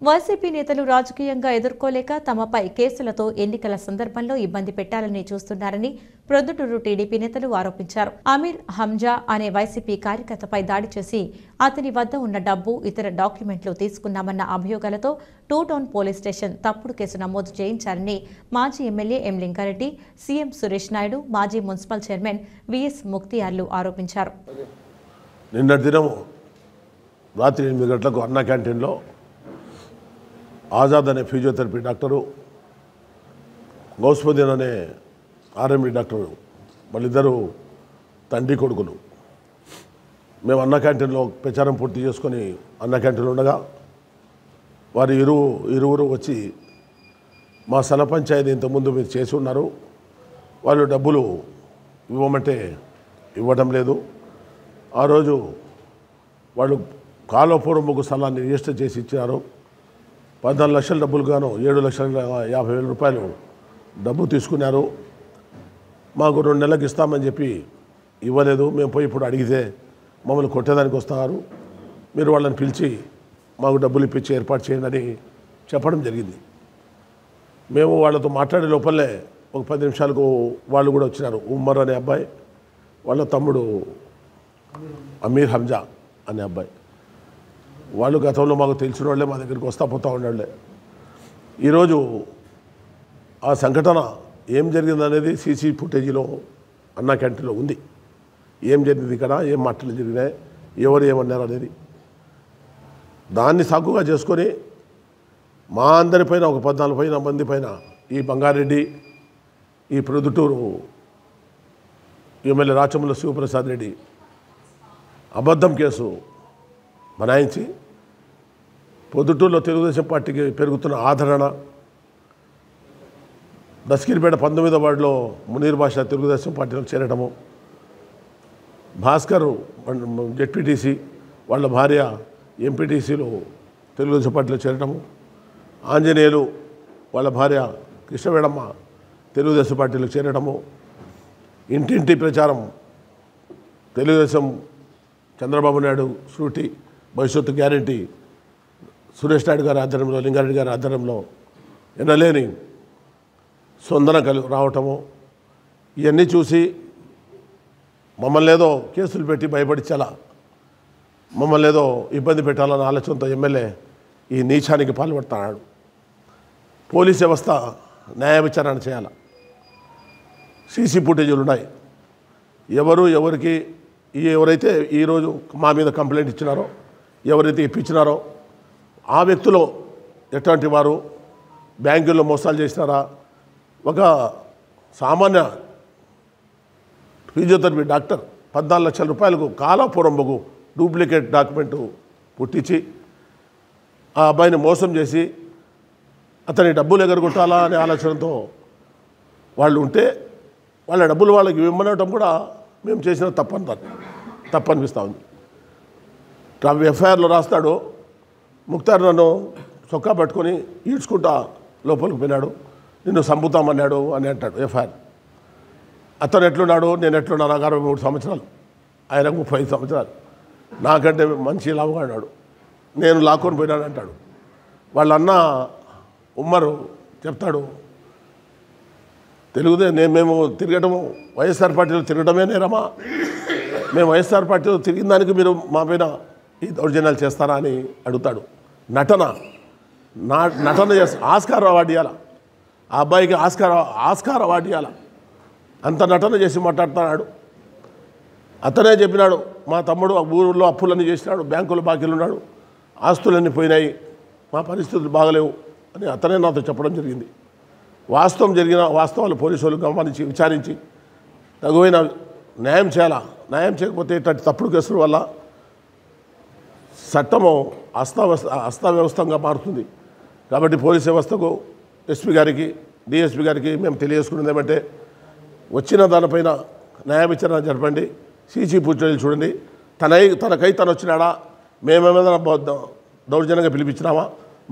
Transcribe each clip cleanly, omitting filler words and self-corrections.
YCP నేతలు రాజకీయంగా ఎదుర్కోలేక తమపై కేసులతో ఎన్నికల సందర్భంలో ఇబ్బంది పెట్టాలని చూస్తున్నారని ప్రొద్దుటూరు టీడీపీ నేతలు ఆరోపించారు. అమీర్ హంజా అనే వైసీపీ కార్యకర్తపై దాడి చేసి అతని వద్ద ఉన్న డబ్బు, ఇతర డాక్యుమెంట్లు తీసుకున్నామన్న అభియోగాలతో టూ టౌన్ పోలీస్ స్టేషన్ తప్పుడు కేసు నమోదు చేయించారని మాజీ ఎమ్మెల్యే ఎం లింగారెడ్డి, సీఎం సురేష్ నాయుడు, మాజీ మున్సిపల్ చైర్మన్ విఎస్ ముక్తియార్లు ఆరోపించారు. నిన్నటి దినం రాత్రి 8 గంటలకు అన్నా క్యాంటీన్లో ఆజాద్ అనే ఫిజియోథెరపీ డాక్టరు, గౌస్ముద్దీన్ అనే ఆర్ఎండి డాక్టరు, వాళ్ళిద్దరూ తండ్రి కొడుకులు. మేము అన్నా క్యాంటీన్లో ప్రచారం పూర్తి చేసుకొని అన్నా క్యాంటీన్లో ఉండగా వారు ఇరువురు వచ్చి మా స్థల పంచాయతీ ఇంతకుముందు మీరు చేసి ఉన్నారు, వాళ్ళు డబ్బులు ఇవ్వమంటే ఇవ్వడం లేదు. ఆ రోజు వాళ్ళు కాలువపూర్వముకు స్థలాన్ని రిజిస్టర్ చేసి ఇచ్చారు. 14 లక్షల డబ్బులు గాను 7,50,000 రూపాయలు డబ్బు తీసుకున్నారు. మాకు 2 నెలలకు ఇస్తామని చెప్పి ఇవ్వలేదు. మేము పోయి ఇప్పుడు అడిగితే మమ్మల్ని కొట్టేదానికి వస్తున్నారు, మీరు వాళ్ళని పిలిచి మాకు డబ్బులు ఇప్పించి ఏర్పాటు చేయండి అని చెప్పడం జరిగింది. మేము వాళ్ళతో మాట్లాడే లోపలే ఒక 10 నిమిషాలకు వాళ్ళు కూడా వచ్చినారు. ఉమ్మర్ అనే అబ్బాయి, వాళ్ళ తమ్ముడు అమీర్ హంజా అనే అబ్బాయి. వాళ్ళు గతంలో మాకు తెలిసిన వాళ్ళే, మా దగ్గరికి వస్తా పోతూ ఉండే. ఈరోజు ఆ సంఘటన ఏం జరిగిందనేది సీసీ ఫుటేజీలో అన్నా క్యాంటీన్లో ఉంది. ఏం జరిగింది, ఇక్కడ ఏం మాటలు జరిగినాయి, ఎవరు ఏమన్నారు అనేది దాన్ని సాకుగా చేసుకొని మా అందరిపైన ఒక 14 మంది పైన ఈ బంగారెడ్డి, ఈ ప్రొద్దుటూరు ఎమ్మెల్యే రాచమల్లు శివప్రసాద్ రెడ్డి అబద్ధం కేసు బనాయించి పొద్దుటూరులో తెలుగుదేశం పార్టీకి పెరుగుతున్న ఆదరణ, దస్కిరిపేట 19వ వార్డులో మునీర్ భాష తెలుగుదేశం పార్టీలో చేరడము, భాస్కర్ జెడ్పీటీసీ వాళ్ళ భార్య ఎంపీటీసీలు తెలుగుదేశం పార్టీలో చేరడము, ఆంజనేయులు వాళ్ళ భార్య కృష్ణవేడమ్మ తెలుగుదేశం పార్టీలో చేరడము, ఇంటింటి ప్రచారం తెలుగుదేశం చంద్రబాబు నాయుడు షూరిటీ భవిష్యత్తు గ్యారంటీ సురేష్ నాయుడు గారి ఆధ్వర్యంలో, లింగారెడ్డి గారి ఆధ్వర్యంలో ఎనలేని స్పందన రావటము, ఇవన్నీ చూసి మమ్మల్ని ఏదో కేసులు పెట్టి భయపడించాలా, మమ్మల్ని ఏదో ఇబ్బంది పెట్టాలన్న ఆలోచనతో ఎమ్మెల్యే ఈ నీచానికి పాల్పడుతున్నాడు. పోలీస్ వ్యవస్థ న్యాయ విచారణ చేయాలి. సీసీ ఫుటేజీలు ఉన్నాయి. ఎవరైతే ఈరోజు మా మీద కంప్లైంట్ ఇచ్చినారో, ఎవరైతే ఇప్పించినారో ఆ వ్యక్తులు ఎట్లాంటి వారు, బ్యాంకుల్లో మోసాలు చేసినారా, ఒక సామాన్య ఫిజియోథెరపీ డాక్టర్ 14 లక్షల రూపాయలకు కాలాపూర్వంబకు డూప్లికేట్ డాక్యుమెంటు పుట్టించి ఆ అబ్బాయిని మోసం చేసి అతని డబ్బులు ఎగరగొట్టాలా అనే ఆలోచనతో వాళ్ళు ఉంటే వాళ్ళ డబ్బులు వాళ్ళకి ఇవ్వమనటం కూడా మేము చేసిన తప్పనిపిస్తూ ఉంది. ఎఫ్ఐఆర్లో రాస్తాడు, ముక్తార్ నన్ను చొక్కా పట్టుకొని ఈడ్చుకుంటా లోపలికి పోయినాడు, నిన్ను చంపుతామన్నాడు అని అంటాడు ఎఫ్ఐఆర్. అతను ఎట్లున్నాడు, నేను ఎట్లున్నా, నాకు 63 సంవత్సరాలు, ఆయనకు 35 సంవత్సరాలు, నాకంటే మంచి లావుగా అన్నాడు, నేను లాక్కొని పోయినాడు అంటాడు. వాళ్ళ అన్న ఉమ్మరు చెప్తాడు, మేము తిరగటము వైఎస్ఆర్ పార్టీలో తిరగటమే నేరమా, మేము వైఎస్ఆర్ పార్టీలో తిరిగిన దానికి మీరు మా పైన ఈ దౌర్జన్యాలు చేస్తారా అని అడుగుతాడు. నటన చేస్తా, ఆస్కార్ అవార్డు ఇవ్వాల ఆ అబ్బాయికి, ఆస్కార్ అవార్డు ఇవ్వాల, అంత నటన చేసి మాట్లాడుతున్నాడు. అతనే చెప్పినాడు, మా తమ్ముడు ఊళ్ళో అప్పులన్నీ చేసినాడు, బ్యాంకులో బాకీలు ఉన్నాడు, ఆస్తులన్నీ పోయినాయి, మా పరిస్థితులు బాగలేవు అని అతనే నాతో చెప్పడం జరిగింది. వాస్తవాలు పోలీసు వాళ్ళు గమనించి విచారించి తగువైన న్యాయం చేయాలా. న్యాయం చేయకపోతే ఇట్లాంటి తప్పుడు కేసుల వల్ల చట్టము అస్తవ్యవస్థంగా మారుతుంది. కాబట్టి పోలీస్ వ్యవస్థకు, ఎస్పీ గారికి, డిఎస్పీ గారికి మేము తెలియజేసుకున్నది ఏమంటే, వచ్చిన దానిపైన న్యాయ విచారణ జరపండి, సీసీ ఫుటేజీలు చూడండి, తనకై తను వచ్చినాడా, మేమేమైనా దౌర్జన్యంగా పిలిపించినామా,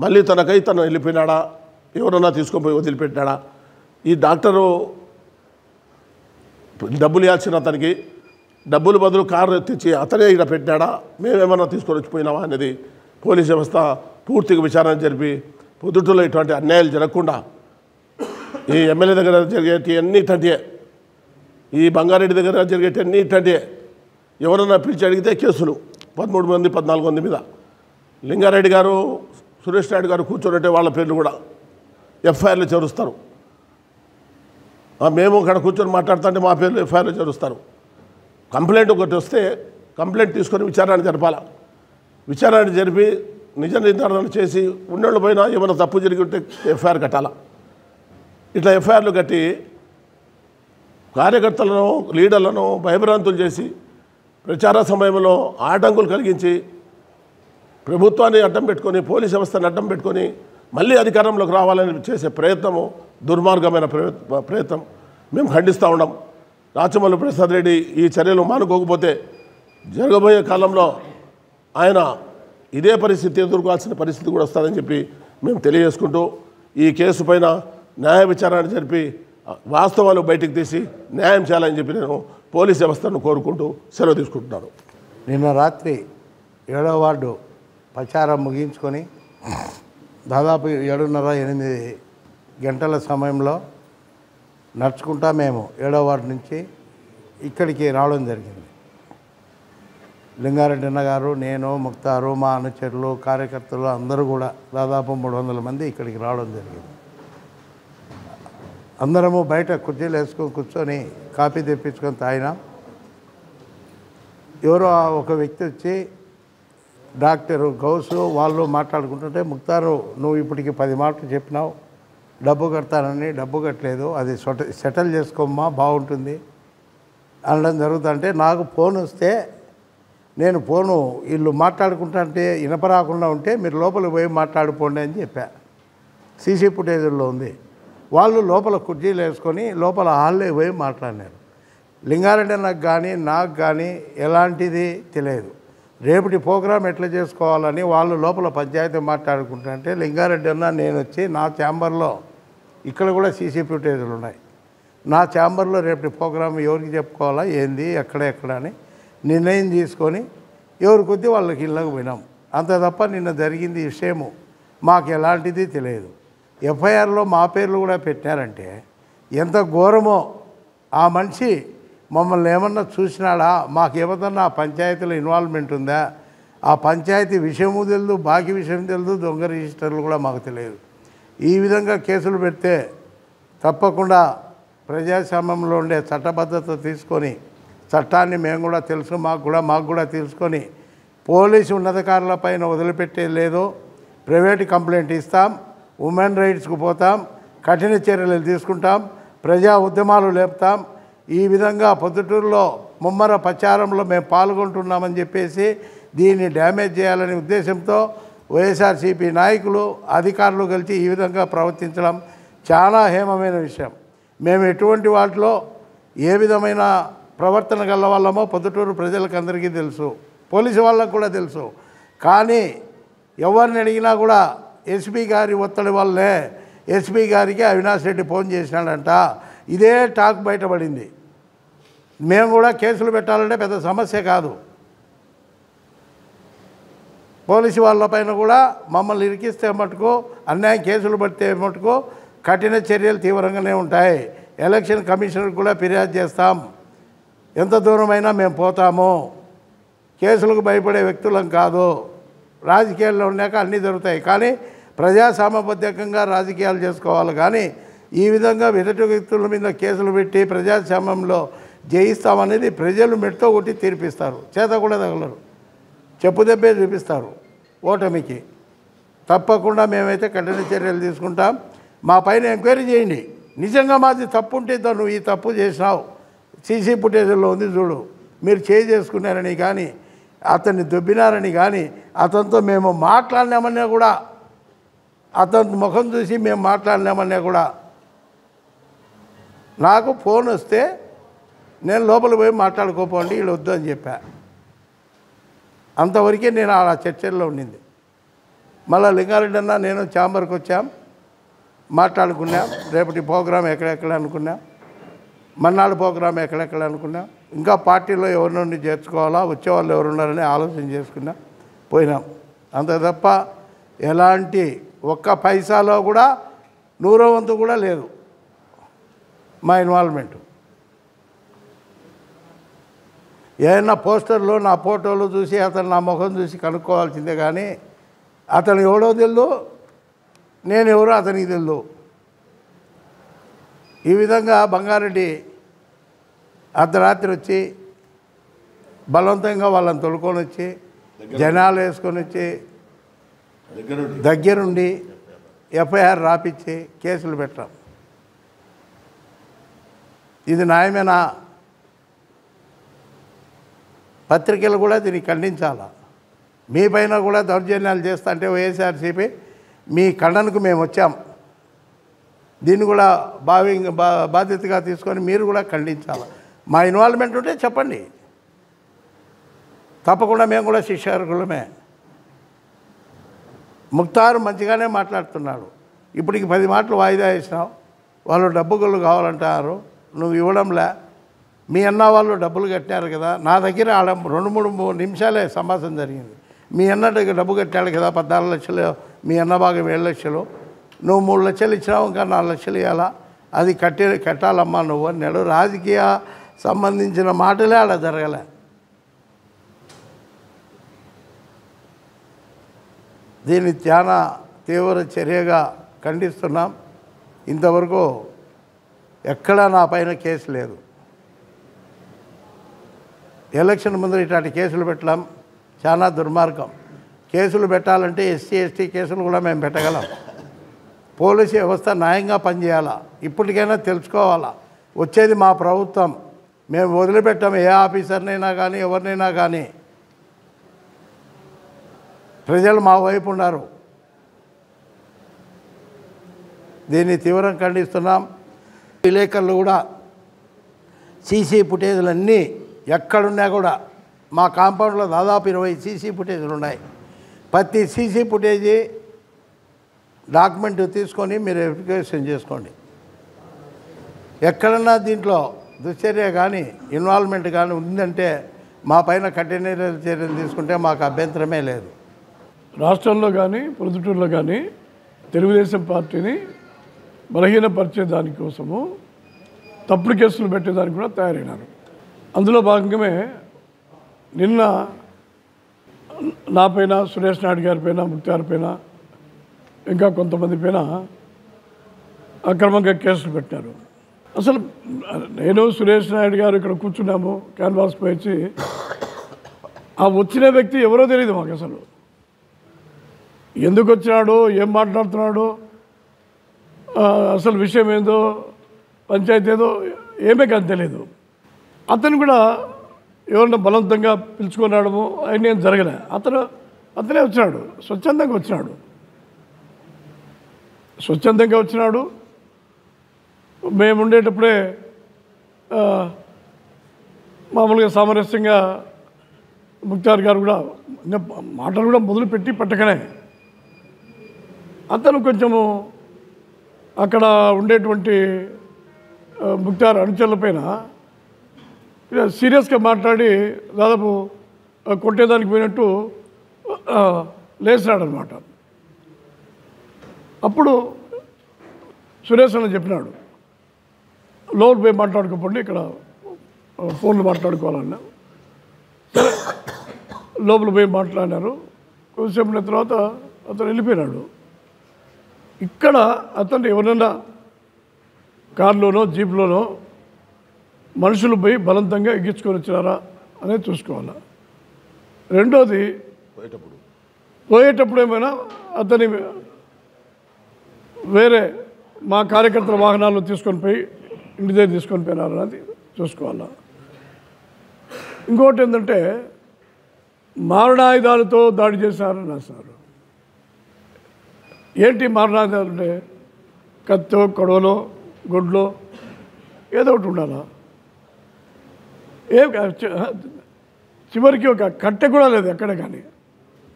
మళ్ళీ తనకై తను వెళ్ళిపోయినాడా, ఎవరన్నా తీసుకొని పోయి వదిలిపెట్టినాడా, ఈ డాక్టరు డబ్బులు ఇవ్వాల్సిన అతనికి డబ్బులు బదులు కారు తెచ్చి అతనే ఇక్కడ పెట్టాడా, మేమేమన్నా తీసుకొని వచ్చిపోయినావా అనేది పోలీస్ వ్యవస్థ పూర్తిగా విచారణ జరిపి పొద్దుటూరులో ఇటువంటి అన్యాయాలు జరగకుండా ఈ ఎమ్మెల్యే దగ్గర జరిగేటి అన్నీ ఇట్లాంటివే, ఈ బంగారెడ్డి దగ్గర జరిగేటి అన్నీ ఇట్లాంటివే. ఎవరన్నా పిలిచి అడిగితే కేసులు 13 మంది 14 మంది మీద. లింగారెడ్డి గారు సురేష్ నాయుడు గారు కూర్చోనంటే వాళ్ళ పేర్లు కూడా ఎఫ్ఐఆర్లు చేరుస్తారు. మేము అక్కడ కూర్చొని మాట్లాడుతుంటే మా పేర్లు ఎఫ్ఐఆర్లు చేరుస్తారు. కంప్లైంట్ ఒకటి వస్తే కంప్లైంట్ తీసుకొని విచారణ జరపాల. విచారణ జరిపి నిజ నిర్ధారణ చేసి ఉన్నోళ్ళు పోయినా ఏమైనా తప్పు జరిగి ఉంటే ఎఫ్ఐఆర్ కట్టాలా. ఇట్లా ఎఫ్ఐఆర్లు కట్టి కార్యకర్తలను లీడర్లను భయభ్రాంతులు చేసి ప్రచార సమయంలో ఆటంకులు కలిగించి ప్రభుత్వాన్ని అడ్డం పెట్టుకొని పోలీస్ వ్యవస్థను అడ్డం పెట్టుకొని మళ్ళీ అధికారంలోకి రావాలని చేసే ప్రయత్నము దుర్మార్గమైన ప్రయత్నం మేము ఖండిస్తూ ఉన్నాం. రాచమల్లు ప్రసాద్ రెడ్డి ఈ చర్యలు మానుకోకపోతే జరగబోయే కాలంలో ఆయన ఇదే పరిస్థితి ఎదుర్కోవాల్సిన పరిస్థితి కూడా వస్తుందని చెప్పి మేము తెలియజేసుకుంటూ ఈ కేసు పైన న్యాయ విచారణ జరిపి వాస్తవాలు బయటికి తీసి న్యాయం చేయాలని చెప్పి నేను పోలీస్ వ్యవస్థను కోరుకుంటూ సెలవు తీసుకుంటున్నాను. నిన్న రాత్రి 7వ వార్డు ప్రచారం ముగించుకొని దాదాపు 7:30-8 గంటల సమయంలో నడుచుకుంటా మేము 7వ వార్డు నుంచి ఇక్కడికి రావడం జరిగింది. లింగారెడ్డి అన్న గారు, నేను, ముక్తారు, మా అనుచరులు, కార్యకర్తలు అందరూ కూడా దాదాపు 300 మంది ఇక్కడికి రావడం జరిగింది. అందరము బయట కుర్చీలు వేసుకొని కూర్చొని కాఫీ తెప్పించుకొని తాగినాం. ఎవరో ఒక వ్యక్తి వచ్చి డాక్టర్ గౌసు వాళ్ళు మాట్లాడుకుంటుంటే, ముక్తారు నువ్వు ఇప్పటికి 10 మాటలు చెప్పినావు, డబ్బు కడతానని, డబ్బు కట్టలేదు, అది సెటిల్ చేసుకోమ్మా బాగుంటుంది అనడం జరుగుతుంటే నాకు ఫోన్ వస్తే నేను ఫోను వీళ్ళు మాట్లాడుకుంటుంటే వినపరాకుండా ఉంటే మీరు లోపలికి పోయి మాట్లాడుకోండి అని చెప్పా. సీసీ ఫుటేజ్లో ఉంది. వాళ్ళు లోపల కుర్చీలు వేసుకొని లోపల హాల్లో పోయి మాట్లాడినారు. లింగారెడ్డి నాకు కానీ నాకు కానీ ఎలాంటిది తెలియదు. రేపటి ప్రోగ్రాం ఎట్లా చేసుకోవాలని వాళ్ళు లోపల పంచాయతీ మాట్లాడుకుంటుంటే లింగారెడ్డి అన్న నేను వచ్చి నా ఛాంబర్లో, ఇక్కడ కూడా సీసీ ఫుటేజ్లు ఉన్నాయి, నా ఛాంబర్లో రేపటి ప్రోగ్రాం ఎవరికి చెప్పుకోవాలా ఏంది ఎక్కడ అని నిర్ణయం తీసుకొని ఎవరి కొద్దీ వాళ్ళకి ఇళ్ళకి పోయినాం. అంత తప్ప నిన్న జరిగింది విషయము మాకు ఎలాంటిది తెలియదు. ఎఫ్ఐఆర్లో మా పేర్లు కూడా పెట్టారంటే ఎంత ఘోరమో. ఆ మనిషి మమ్మల్ని ఏమన్నా చూసినాడా, మాకు ఏమన్నా ఆ పంచాయతీలో ఇన్వాల్వ్మెంట్ ఉందా, ఆ పంచాయతీ విషయము తెలియదు, బాకీ విషయం తెలియదు, దొంగ రిజిస్టర్లు కూడా మాకు తెలియదు. ఈ విధంగా కేసులు పెడితే తప్పకుండా ప్రజాస్వామ్యంలో ఉండే చట్టబద్ధత తీసుకొని, చట్టాన్ని మేము కూడా తెలుసు, మాకు కూడా తెలుసుకొని పోలీసు ఉన్నతాధికారుల పైన వదిలిపెట్టేది లేదు. ప్రైవేట్ కంప్లైంట్ ఇస్తాం, ఉమెన్ రైట్స్కు పోతాం, కఠిన చర్యలు తీసుకుంటాం, ప్రజా ఉద్యమాలు లేపుతాం. ఈ విధంగా పొద్దుటూరులో ముమ్మర ప్రచారంలో మేము పాల్గొంటున్నామని చెప్పేసి దీన్ని డ్యామేజ్ చేయాలనే ఉద్దేశంతో వైఎస్ఆర్సీపీ నాయకులు అధికారులు కలిసి ఈ విధంగా ప్రవర్తించడం చాలా హేమమైన విషయం. మేము ఎటువంటి వాటిలో ఏ విధమైన ప్రవర్తన గల వాళ్ళమో పొద్దుటూరు ప్రజలకు అందరికీ తెలుసు, పోలీసు వాళ్ళకు కూడా తెలుసు. కానీ ఎవరిని అడిగినా కూడా ఎస్పీ గారి ఒత్తిడి వల్లే ఎస్పీ గారికి అవినాష్ రెడ్డి ఫోన్ చేసినాడంట, ఇదే టాక్ బయటపడింది. మేము కూడా కేసులు పెట్టాలంటే పెద్ద సమస్య కాదు. పోలీసు వాళ్ళపైన కూడా మమ్మల్ని ఇరికిస్తే మటుకు, అన్యాయం కేసులు పడితే మటుకు కఠిన చర్యలు తీవ్రంగానే ఉంటాయి. ఎలక్షన్ కమిషనర్కి కూడా ఫిర్యాదు చేస్తాం, ఎంత దూరమైనా మేము పోతాము. కేసులకు భయపడే వ్యక్తులం కాదు. రాజకీయాల్లో ఉన్నాక అన్నీ జరుగుతాయి, కానీ ప్రజాస్వామ్యబద్ధంగా రాజకీయాలు చేసుకోవాలి. కానీ ఈ విధంగా ఎదుటి వ్యక్తుల మీద కేసులు పెట్టి ప్రజాస్వామ్యంలో జయిస్తామనేది ప్రజలు మెట్తో కొట్టి తీర్పిస్తారు, చేత కూడా తగలరు, చెప్పు దెబ్బే చూపిస్తారు ఓటమికి. తప్పకుండా మేమైతే కఠిన చర్యలు తీసుకుంటాం. మా పైన ఎంక్వైరీ చేయండి, నిజంగా మాది తప్పు ఉంటే నువ్వు ఈ తప్పు చేసినావు, సీసీ ఫుటేజ్లో ఉంది చూడు, మీరు చేసుకున్నారని కానీ అతన్ని దొబ్బినారని కానీ అతనితో మేము మాట్లాడినామన్నా కూడా, అతని ముఖం చూసి మేము మాట్లాడినామన్నా కూడా, నాకు ఫోన్ వస్తే నేను లోపలికి పోయి మాట్లాడుకోపోండి వీళ్ళు వద్దు అని చెప్పా. అంతవరకే నేను ఆ చర్చల్లో ఉండింది. మళ్ళీ లింగారెడ్డి అన్న నేను ఛాంబర్కి వచ్చాం, మాట్లాడుకున్నాం. రేపటి ప్రోగ్రాం ఎక్కడెక్కడ అనుకున్నాం, మన్నాడు ప్రోగ్రాం ఎక్కడెక్కడ అనుకున్నాం. ఇంకా పార్టీలో ఎవరినొన్ని చేర్చుకోవాలా, వచ్చేవాళ్ళు ఎవరున్నారని ఆలోచన చేసుకున్నాం, పోయినాం. అంత తప్ప ఎలాంటి ఒక్క పైసాలో కూడా 100వ వంతు కూడా లేదు మా ఇన్వాల్వ్మెంట్. ఏదైనా పోస్టర్లో నా ఫోటోలు చూసి అతను నా ముఖం చూసి కనుక్కోవాల్సిందే, కానీ అతను ఎవడో తెలియదు, నేను ఎవరో అతనికి తెలియదు. ఈ విధంగా బంగారెడ్డి అర్ధరాత్రి వచ్చి బలవంతంగా వాళ్ళని తొలుకొని వచ్చి జనాలు వేసుకొని వచ్చి దగ్గరుండి ఎఫ్ఐఆర్ రాపిచ్చి కేసులు పెట్టాం. ఇది న్యాయమేనా? పత్రికలు కూడా దీన్ని ఖండించాలా. మీ పైన కూడా దౌర్జన్యాలు చేస్తా అంటే వైఎస్ఆర్సీపీ మీ ఖండనకు మేము వచ్చాం. దీన్ని కూడా బాధ్యతగా తీసుకొని మీరు కూడా ఖండించాలి. మా ఇన్వాల్వ్మెంట్ ఉంటే చెప్పండి, తప్పకుండా మేము కూడా శిక్షార్హులమే. ముక్తారు మంచిగానే మాట్లాడుతున్నాడు. ఇప్పటికి 10 మాటలు వాయిదా వేసినావు. వాళ్ళు డబ్బులు కావాలంటారు, నువ్వు ఇవ్వడంలే. మీ అన్న వాళ్ళు డబ్బులు కట్టారు కదా, నా దగ్గర 2-3 నిమిషాలే సంభాషణ జరిగింది. మీ అన్న దగ్గర డబ్బు కట్టాడు కదా 14 లక్షలు, మీ అన్న భాగం 7 లక్షలు, నువ్వు 3 లక్షలు ఇచ్చినావు, ఇంకా 4 లక్షలు ఇవ్వాలా, అది కట్టాలమ్మా నువ్వు అన్నాడు. రాజకీయ సంబంధించిన మాటలే అలా జరగలే. దీన్ని చాలా తీవ్ర చర్యగా ఖండిస్తున్నాం. ఇంతవరకు ఎక్కడా నా పైన కేసు లేదు. ఎలక్షన్ ముందు ఇట్లాంటి కేసులు పెట్టడం చాలా దుర్మార్గం. కేసులు పెట్టాలంటే ఎస్సీ ఎస్టీ కేసులు కూడా మేము పెట్టగలం. పోలీసు వ్యవస్థ న్యాయంగా పనిచేయాలా. ఇప్పటికైనా తెలుసుకోవాలా, వచ్చేది మా ప్రభుత్వం, మేము వదిలిపెట్టాము ఏ ఆఫీసర్నైనా కానీ ఎవరినైనా కానీ. ప్రజలు మా వైపు ఉన్నారు. దీన్ని తీవ్రంగా ఖండిస్తున్నాం. విలేకరులు కూడా సీసీ ఫుటేజీలన్నీ ఎక్కడున్నా కూడా మా కాంపౌండ్లో దాదాపు 20 సీసీ ఫుటేజీలు ఉన్నాయి. ప్రతి సీసీ ఫుటేజీ డాక్యుమెంట్ తీసుకొని మీరు వెరిఫికేషన్ చేసుకోండి. ఎక్కడన్నా దీంట్లో దుశ్చర్య కానీ ఇన్వాల్వ్మెంట్ కానీ ఉందంటే మా పైన కఠిన చర్యలు తీసుకుంటే మాకు అభ్యంతరమే లేదు. రాష్ట్రంలో కానీ ప్రొద్దుటూరులో కానీ తెలుగుదేశం పార్టీని బలహీనపరిచే దానికోసము తప్పుడు కేసులు పెట్టేదానికి కూడా తయారైనారు. అందులో భాగంగానే నిన్న నా పైన, సురేష్ నాయుడు గారి పైన, ముక్తార్ పైన, ఇంకా కొంతమంది పైన అక్రమంగా కేసులు పెట్టారు. అసలు నేను సురేష్ నాయుడు గారు ఇక్కడ కూర్చున్నాము క్యాన్వాస్ పై వచ్చి, ఆ వచ్చిన వ్యక్తి ఎవరో తెలియదు మాకు. అసలు ఎందుకు వచ్చినాడో, ఏం మాట్లాడుతున్నాడో, అసలు విషయం ఏందో, పంచాయతీ ఏదో ఏమే కానీ తెలియదు. అతను కూడా ఎవరన్నా బలవంతంగా పిలుచుకున్నాడము అవన్నీ ఏం జరగలే. అతనే వచ్చినాడు, స్వచ్ఛందంగా వచ్చినాడు. మేము ఉండేటప్పుడే మామూలుగా సామరస్యంగా ముక్తార్ గారు కూడా మాటలు కూడా మొదలుపెట్టి పట్టకనే అతను కొంచెము అక్కడ ఉండేటువంటి ముక్తార్ అనుచరులపైన సీరియస్గా మాట్లాడి దాదాపు కొట్టేదానికి పోయినట్టు లేచినాడనమాట. అప్పుడు సురేష్ అన్న చెప్పినాడు, లోపల పోయి మాట్లాడుకోకండి, ఇక్కడ ఫోన్లు మాట్లాడుకోవాలన్నా. సరే లోపల పోయి మాట్లాడినారు. కొద్దిసేపు తర్వాత అతను వెళ్ళిపోయినాడు. ఇక్కడ అతను ఎవరైనా కారులోనో జీప్లోనో మనుషులు పోయి బలవంతంగా ఎక్కించుకొని వచ్చినారా అనేది చూసుకోవాలి. రెండోది, పోయేటప్పుడు ఏమైనా అతని వేరే మా కార్యకర్తల వాహనాల్లో తీసుకొని పోయి ఇంటి దగ్గర తీసుకొని పోయినారు అనేది చూసుకోవాలి. ఇంకోటి ఏంటంటే మారణాయుధాలతో దాడి చేశారని రాశారు. ఏంటి మారణాయుధాలు అంటే కత్తో, కొడవలో, గొడ్లో ఏదో ఒకటి ఉండాలా. చివరికి ఒక కట్టె కూడా లేదు ఎక్కడ కానీ,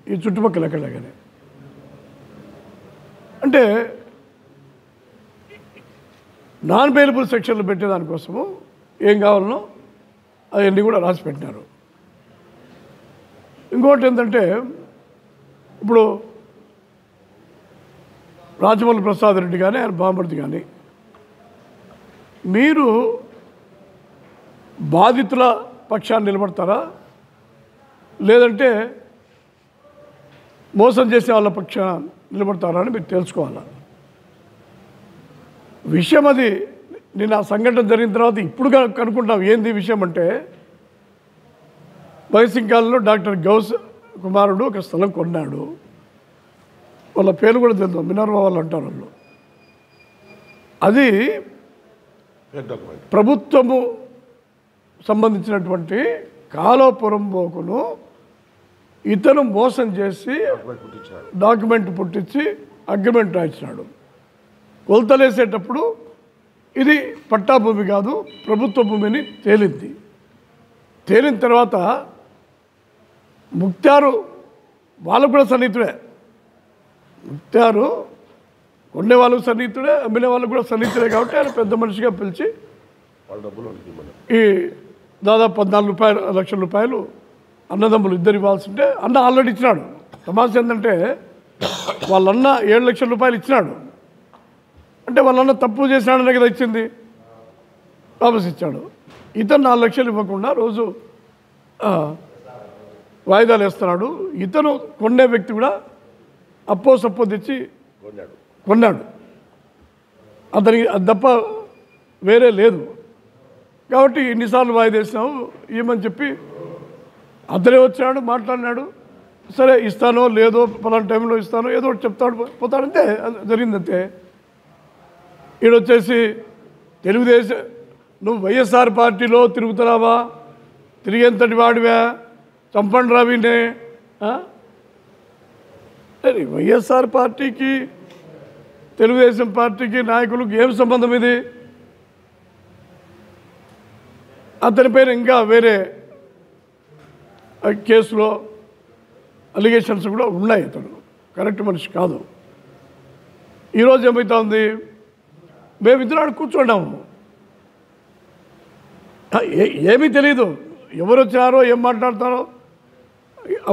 ఈ చుట్టుపక్కల ఎక్కడ కానీ. అంటే నాన్ బెయిలబుల్ సెక్షన్లు పెట్టేదానికోసము ఏం కావాలనో అవన్నీ కూడా రాసి పెట్టినారు. ఇంకోటి ఏంటంటే ఇప్పుడు రాజమౌళి ప్రసాద్ రెడ్డి కానీ ఆయన బామర్ది కానీ మీరు బాధితుల పక్షాన్ని నిలబడతారా లేదంటే మోసం చేసే వాళ్ళ పక్షాన్ని నిలబడతారా అని మీరు తెలుసుకోవాలి. విషయం అది నేను ఆ సంఘటన జరిగిన తర్వాత ఇప్పుడు కనుక్కుంటాం ఏంది విషయం అంటే బైసింకాలలో డాక్టర్ గౌస్ కుమారుడు ఒక స్థలం కొన్నాడు. వాళ్ళ పేరు కూడా తెలుసు, మినర్వా వాళ్ళు అంటారు వాళ్ళు. అది ప్రభుత్వము సంబంధించినటువంటి కాలువపురం బోకును ఇతను మోసం చేసి డాక్యుమెంట్ పుట్టించి అగ్రిమెంట్ రాయించినాడు. కొలతలేసేటప్పుడు ఇది పట్టా భూమి కాదు ప్రభుత్వ భూమిని తేలింది. తేలిన తర్వాత ముక్తారు వాళ్ళకు కూడా సన్నిహితుడే, ముక్తారు కొనే వాళ్ళకు సన్నిహితుడే, అమ్మిన వాళ్ళకు కూడా సన్నిహితుడే. కాబట్టి ఆయన పెద్ద మనిషిగా పిలిచి ఈ దాదాపు 14 లక్షల రూపాయలు అన్నదమ్ములు ఇద్దరు ఇవ్వాల్సింటే అన్న ఆల్రెడీ ఇచ్చినాడు. తమాషా ఏంటంటే వాళ్ళన్న 7 లక్షల రూపాయలు ఇచ్చినాడు. అంటే వాళ్ళన్న తప్పు చేసినాడనే కదా ఇచ్చింది, వాపస్ ఇచ్చాడు. ఇతను 4 లక్షలు ఇవ్వకుండా రోజు వాయిదాలు వేస్తున్నాడు. ఇతను కొనే వ్యక్తి కూడా సప్పో తెచ్చి కొన్నాడు. అతనికి అది తప్ప వేరే లేదు. కాబట్టి ఇన్నిసార్లు వాయిదా వేసినావు ఏమని చెప్పి అతనే వచ్చాడు, మాట్లాడినాడు. సరే ఇస్తానో లేదో పలానా టైంలో ఇస్తానో ఏదో ఒకటి చెప్తాడు, పోతాడంతే. జరిగిందంతే. ఈడొచ్చేసి తెలుగుదేశం నువ్వు వైఎస్ఆర్ పార్టీలో తిరుగుతున్నావా, తిరిగేంతటి వాడివా, చంపండి రావినే. వైఎస్ఆర్ పార్టీకి తెలుగుదేశం పార్టీకి నాయకులకు ఏం సంబంధం ఇది? అతని పైన ఇంకా వేరే కేసులో అలిగేషన్స్ కూడా ఉన్నాయి. అతను కరెక్ట్ మనిషి కాదు. ఈరోజు ఏమవుతా ఉంది, మేమిద్దరు కూర్చున్నాము, ఏమీ తెలియదు ఎవరు వచ్చినారో ఏం మాట్లాడతారో.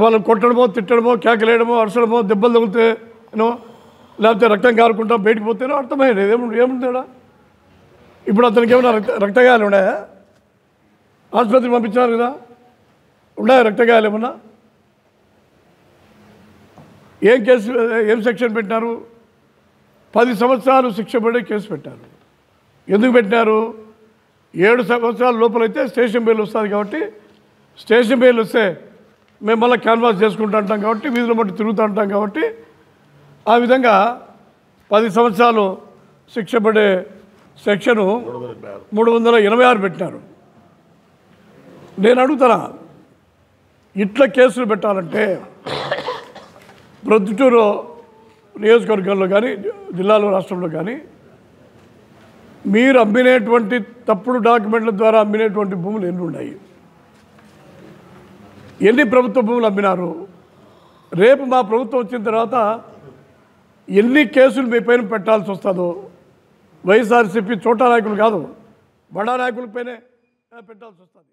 వాళ్ళని కొట్టడమో తిట్టడమో కేకలేయడమో అరసడమో దెబ్బలు తగిలితేనో లేకపోతే రక్తం కారుకుంటా బయటకు పోతేనో అర్థమయ్యేది. ఏముంటాడా ఇప్పుడు అతనికి ఏమన్నా రక్తగాయాలు ఉన్నాయా? ఆసుపత్రికి పంపించినారు కదా, ఉన్నాయా రక్తగాయాలు ఏమన్నా? ఏం కేసు ఏం సెక్షన్ పెట్టినారు? 10 సంవత్సరాలు శిక్ష పడే కేసు పెట్టారు. ఎందుకు పెట్టినారు? 7 సంవత్సరాల లోపలైతే స్టేషన్ బెయిల్ వస్తుంది. కాబట్టి స్టేషన్ బెయిల్ వస్తే మేము మళ్ళీ క్యాన్వాస్ చేసుకుంటూ ఉంటాం కాబట్టి వీధుల మట్టి తిరుగుతూ ఉంటాం కాబట్టి ఆ విధంగా 10 సంవత్సరాలు శిక్ష పడే సెక్షను 326 పెట్టినారు. నేను అడుగుతానా, ఇట్లా కేసులు పెట్టాలంటే ప్రొద్దుటూరు నియోజకవర్గంలో కానీ జిల్లాలో రాష్ట్రంలో కానీ మీరు అమ్మినటువంటి తప్పుడు డాక్యుమెంట్ల ద్వారా అమ్మినటువంటి భూములు ఎన్ని ఉన్నాయి? ఎన్ని ప్రభుత్వ భూములు అమ్మినారు? రేపు మా ప్రభుత్వం వచ్చిన తర్వాత ఎన్ని కేసులు మీ పైన పెట్టాల్సి వస్తుందో? వైఎస్ఆర్సీపీ చోటా నాయకులు కాదు, బడా నాయకుల పైనే పెట్టాల్సి వస్తుంది.